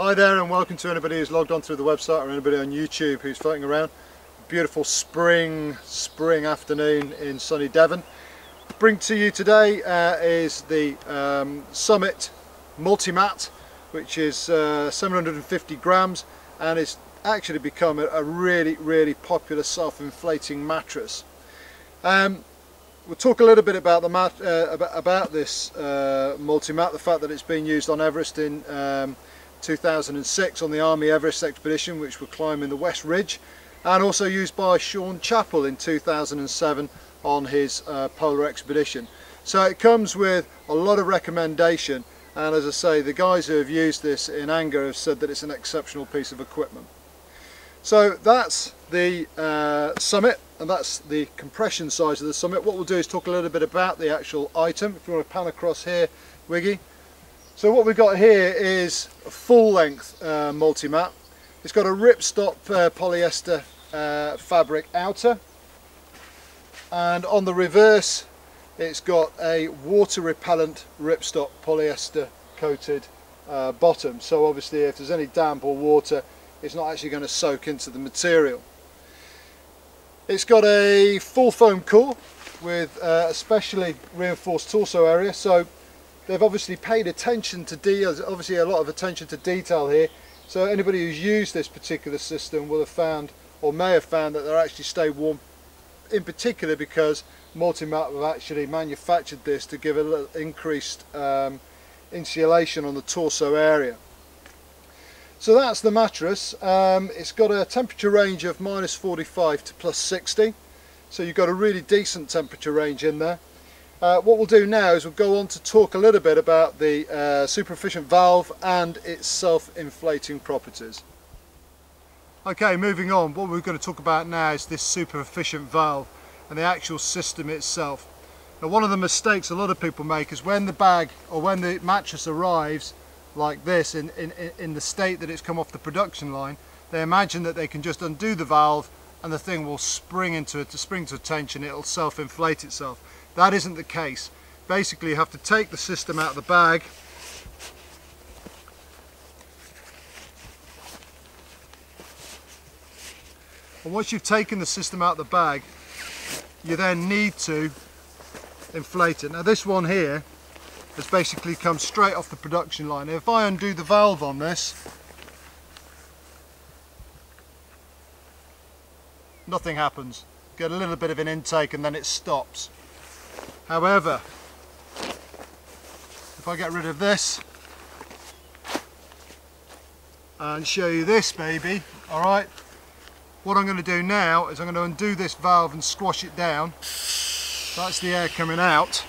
Hi there, and welcome to anybody who's logged on through the website or anybody on YouTube who's floating around. Beautiful spring afternoon in sunny Devon. Bring to you today is the Summit Multimat, which is 750 grams and it's actually become a really popular self-inflating mattress. We'll talk a little bit about this Multimat, the fact that it's been used on Everest in 2006 on the Army Everest expedition, which were climbing the West Ridge, and also used by Sean Chappell in 2007 on his polar expedition. So it comes with a lot of recommendation, and as I say, the guys who have used this in anger have said that it's an exceptional piece of equipment. So that's the Summit, and that's the compression size of the Summit. What we'll do is talk a little bit about the actual item. If you want to pan across here, Wiggy. So what we've got here is a full-length Multimat. It's got a ripstop polyester fabric outer, and on the reverse it's got a water-repellent ripstop polyester coated bottom. So obviously if there's any damp or water, it's not actually going to soak into the material. It's got a full foam core with a specially reinforced torso area, so they've obviously paid attention to obviously a lot of attention to detail here. So anybody who's used this particular system will have found, or may have found, that they're actually stay warm, in particular because Multimat have actually manufactured this to give a little increased insulation on the torso area. So that's the mattress. It's got a temperature range of -45 to +60, so you've got a really decent temperature range in there. What we'll do now is we'll go on to talk a little bit about the super efficient valve and its self-inflating properties. Okay, moving on, what we're going to talk about now is this super efficient valve and the actual system itself. Now, one of the mistakes a lot of people make is when the bag or when the mattress arrives like this in the state that it's come off the production line, they imagine that they can just undo the valve and the thing will spring to tension, it'll self-inflate itself. That isn't the case. Basically you have to take the system out of the bag, and once you've taken the system out of the bag, you then need to inflate it. Now this one here has basically come straight off the production line. If I undo the valve on this, nothing happens. Get a little bit of an intake and then it stops. However, if I get rid of this and show you this baby, alright, what I'm going to do now is I'm going to undo this valve and squash it down. That's the air coming out.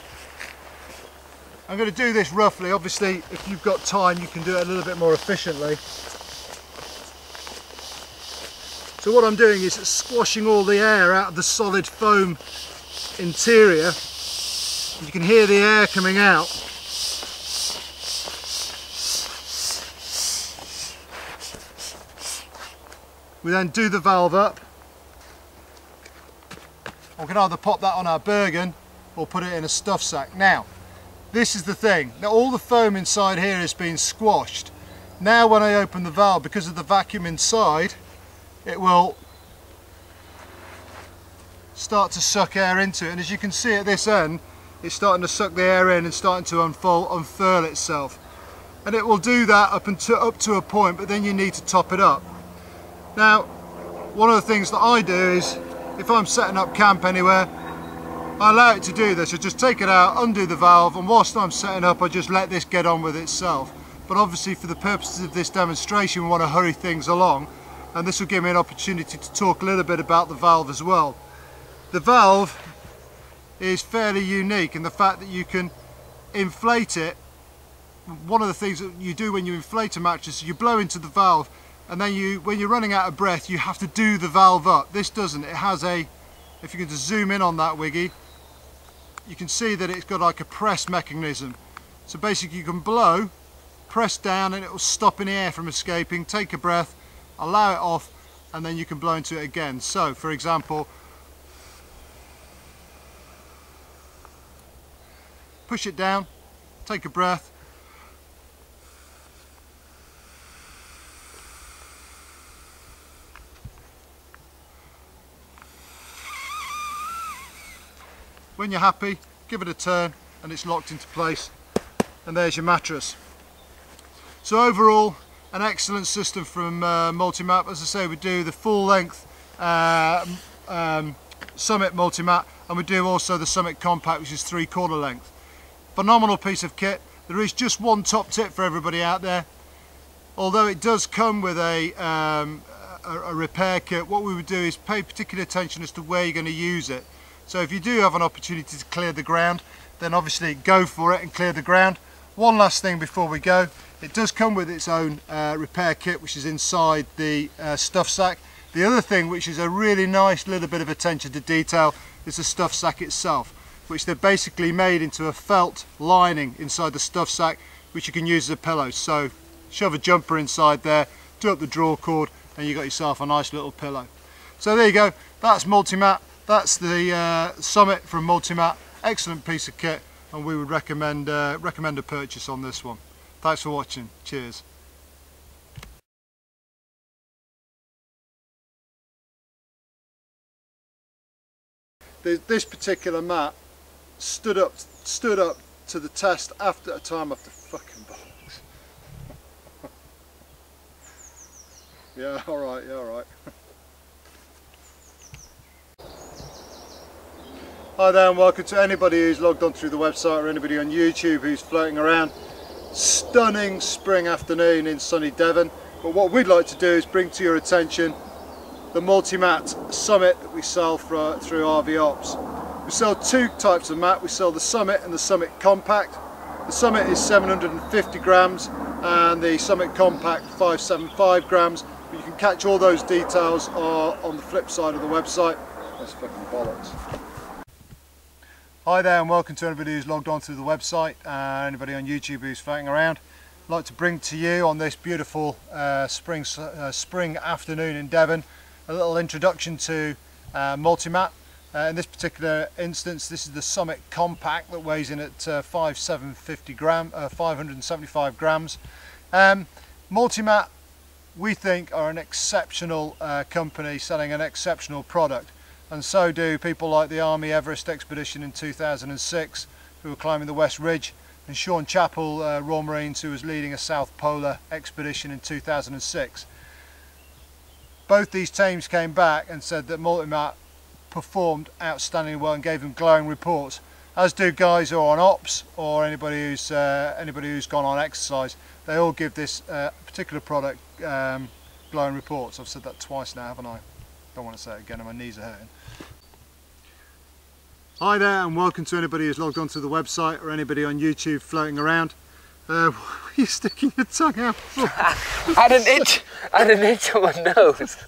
I'm going to do this roughly. Obviously if you've got time you can do it a little bit more efficiently. So what I'm doing is squashing all the air out of the solid foam interior. You can hear the air coming out. We then do the valve up. We can either pop that on our Bergen or put it in a stuff sack. Now, this is the thing. Now all the foam inside here has been squashed. Now when I open the valve, because of the vacuum inside, it will start to suck air into it, and as you can see at this end, it's starting to suck the air in and starting to unfurl itself, and it will do that up to a point, but then you need to top it up. Now one of the things that I do is, if I'm setting up camp anywhere, I allow it to do this. I just take it out, undo the valve, and whilst I'm setting up I just let this get on with itself. But obviously for the purposes of this demonstration we want to hurry things along, and this will give me an opportunity to talk a little bit about the valve as well. The valve is fairly unique in the fact that you can inflate it. One of the things that you do when you inflate a mattress is you blow into the valve, and then when you're running out of breath you have to do the valve up. This doesn't. It has a, if you can just zoom in on that, Wiggy, you can see that it's got like a press mechanism. So basically you can blow, press down, and it will stop any air from escaping. Take a breath, allow it off, and then you can blow into it again. So for example, push it down, take a breath, When you're happy, give it a turn and it's locked into place, and there's your mattress. So overall, an excellent system from Multimat. As I say, we do the full length Summit Multimat, and we do also the Summit Compact, which is 3/4 length. Phenomenal piece of kit. There is just one top tip for everybody out there. Although it does come with a repair kit, what we would do is pay particular attention as to where you're going to use it. So if you do have an opportunity to clear the ground, then obviously go for it and clear the ground. One last thing before we go, it does come with its own repair kit, which is inside the stuff sack. The other thing, which is a really nice little bit of attention to detail, is the stuff sack itself, which they've basically made into a felt lining inside the stuff sack, which you can use as a pillow. So shove a jumper inside there, do up the draw cord, and you got yourself a nice little pillow. So there you go, that's Multimat. That's the Summit from Multimat. Excellent piece of kit, and we would recommend a purchase on this one. Thanks for watching. Cheers. This particular mat stood up to the test after a time after fucking bollocks. Yeah, all right. Yeah, all right. Hi there, and welcome to anybody who's logged on through the website or anybody on YouTube who's floating around. Stunning spring afternoon in sunny Devon. But what we'd like to do is bring to your attention the Multimat Summit that we sell through RV Ops. We sell two types of mat. We sell the Summit and the Summit Compact. The Summit is 750 grams and the Summit Compact 575 grams. But you can catch all those details on the flip side of the website. That's fucking bollocks. Hi there, and welcome to anybody who's logged on through the website, anybody on YouTube who's floating around. I'd like to bring to you on this beautiful spring afternoon in Devon a little introduction to Multimat. In this particular instance, this is the Summit Compact that weighs in at 575 grams. Multimat, we think, are an exceptional company selling an exceptional product, and so do people like the Army Everest expedition in 2006 who were climbing the West Ridge, and Sean Chappell, Royal Marines, who was leading a South Polar expedition in 2006. Both these teams came back and said that Multimat performed outstandingly well and gave them glowing reports, as do guys who are on ops or anybody who's gone on exercise. They all give this particular product glowing reports. I've said that twice now, haven't I? Don't want to say it again, and my knees are hurting. Hi there, and welcome to anybody who's logged onto the website or anybody on YouTube floating around. What are you sticking your tongue out for? I had an itch on my nose.